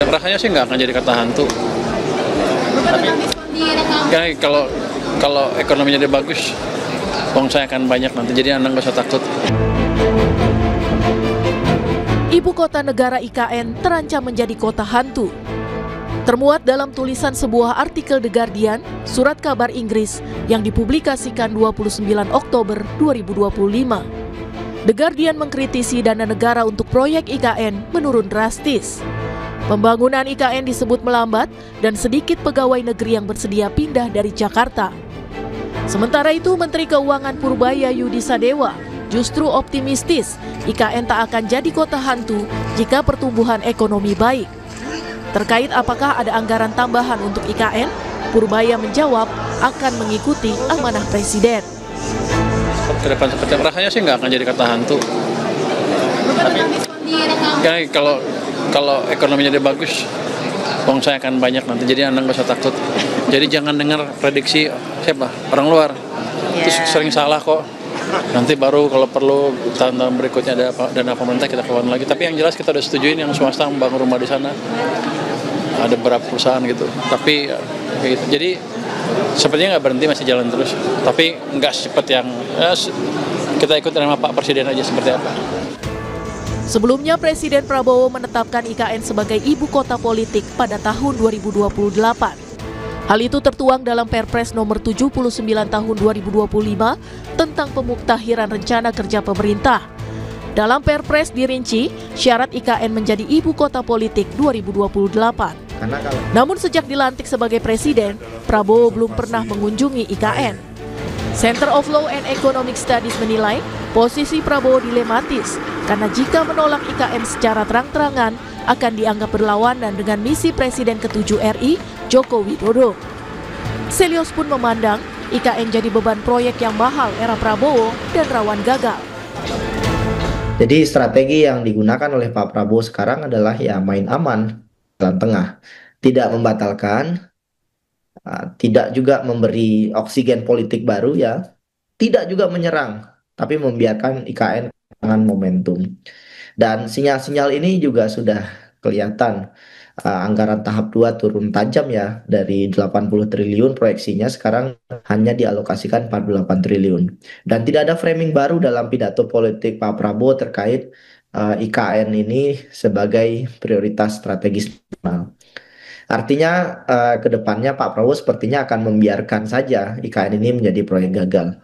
Rasanya sih nggak akan jadi kata hantu. Tapi ya, kalau ekonominya dia bagus, uang saya akan banyak nanti. Jadi Anda nggak usah takut. Ibu kota negara IKN terancam menjadi kota hantu. Termuat dalam tulisan sebuah artikel The Guardian, surat kabar Inggris yang dipublikasikan 29 Oktober 2025. The Guardian mengkritisi dana negara untuk proyek IKN menurun drastis. Pembangunan IKN disebut melambat dan sedikit pegawai negeri yang bersedia pindah dari Jakarta. Sementara itu, Menteri Keuangan Purbaya Yudi Sadewa justru optimistis IKN tak akan jadi kota hantu jika pertumbuhan ekonomi baik. Terkait apakah ada anggaran tambahan untuk IKN, Purbaya menjawab akan mengikuti amanah Presiden. Ke depan seperti rasanya sih nggak akan jadi kata hantu. Tapi ya, kalau ekonominya dia bagus, uang saya akan banyak nanti. Jadi Anda nggak usah takut. Jadi jangan dengar prediksi siapa orang luar. Terus sering salah kok. Nanti baru kalau perlu tahun-tahun berikutnya ada dana pemerintah kita keluarin lagi. Tapi yang jelas kita udah setujuin yang swasta membangun rumah di sana. Ada beberapa perusahaan gitu. Tapi kayak gitu. Jadi sepertinya nggak berhenti, masih jalan terus. Tapi nggak secepat yang kita ikut sama Pak Presiden aja seperti apa. Sebelumnya, Presiden Prabowo menetapkan IKN sebagai ibu kota politik pada tahun 2028. Hal itu tertuang dalam Perpres nomor 79 tahun 2025 tentang pemuktahiran rencana kerja pemerintah. Dalam Perpres dirinci, syarat IKN menjadi ibu kota politik 2028. Namun sejak dilantik sebagai Presiden, Prabowo belum pernah mengunjungi IKN. Center of Law and Economic Studies menilai posisi Prabowo dilematis karena jika menolak IKN secara terang-terangan akan dianggap berlawanan dengan misi Presiden ke-7 RI, Joko Widodo. Selios pun memandang IKN jadi beban proyek yang mahal era Prabowo dan rawan gagal. Jadi strategi yang digunakan oleh Pak Prabowo sekarang adalah ya main aman, jalan tengah. Tidak membatalkan, tidak juga memberi oksigen politik baru ya, tidak juga menyerang, tapi membiarkan IKN kehilangan momentum. Dan sinyal-sinyal ini juga sudah kelihatan. Anggaran tahap 2 turun tajam ya, dari 80 triliun proyeksinya sekarang hanya dialokasikan 48 triliun. Dan tidak ada framing baru dalam pidato politik Pak Prabowo terkait IKN ini sebagai prioritas strategis nasional. Artinya ke depannya Pak Prabowo sepertinya akan membiarkan saja IKN ini menjadi proyek gagal.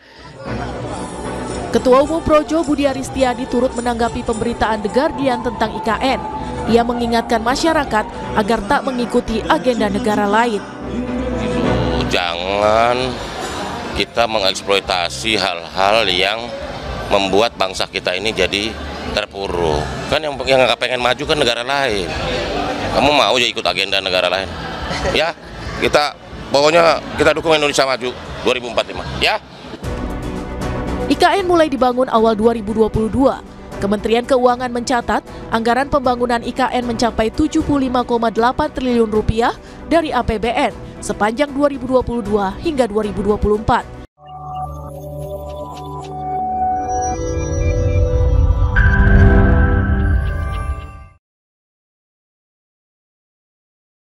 Ketua Umum Projo Budi Aristiadi turut menanggapi pemberitaan The Guardian tentang IKN. Ia mengingatkan masyarakat agar tak mengikuti agenda negara lain. Jangan kita mengeksploitasi hal-hal yang membuat bangsa kita ini jadi terpuruk. Kan yang nggak pengen maju kan negara lain. Kamu mau ya ikut agenda negara lain? Ya, pokoknya kita dukung Indonesia maju 2045. Ya. IKN mulai dibangun awal 2022. Kementerian Keuangan mencatat anggaran pembangunan IKN mencapai 75,8 triliun rupiah dari APBN sepanjang 2022 hingga 2024.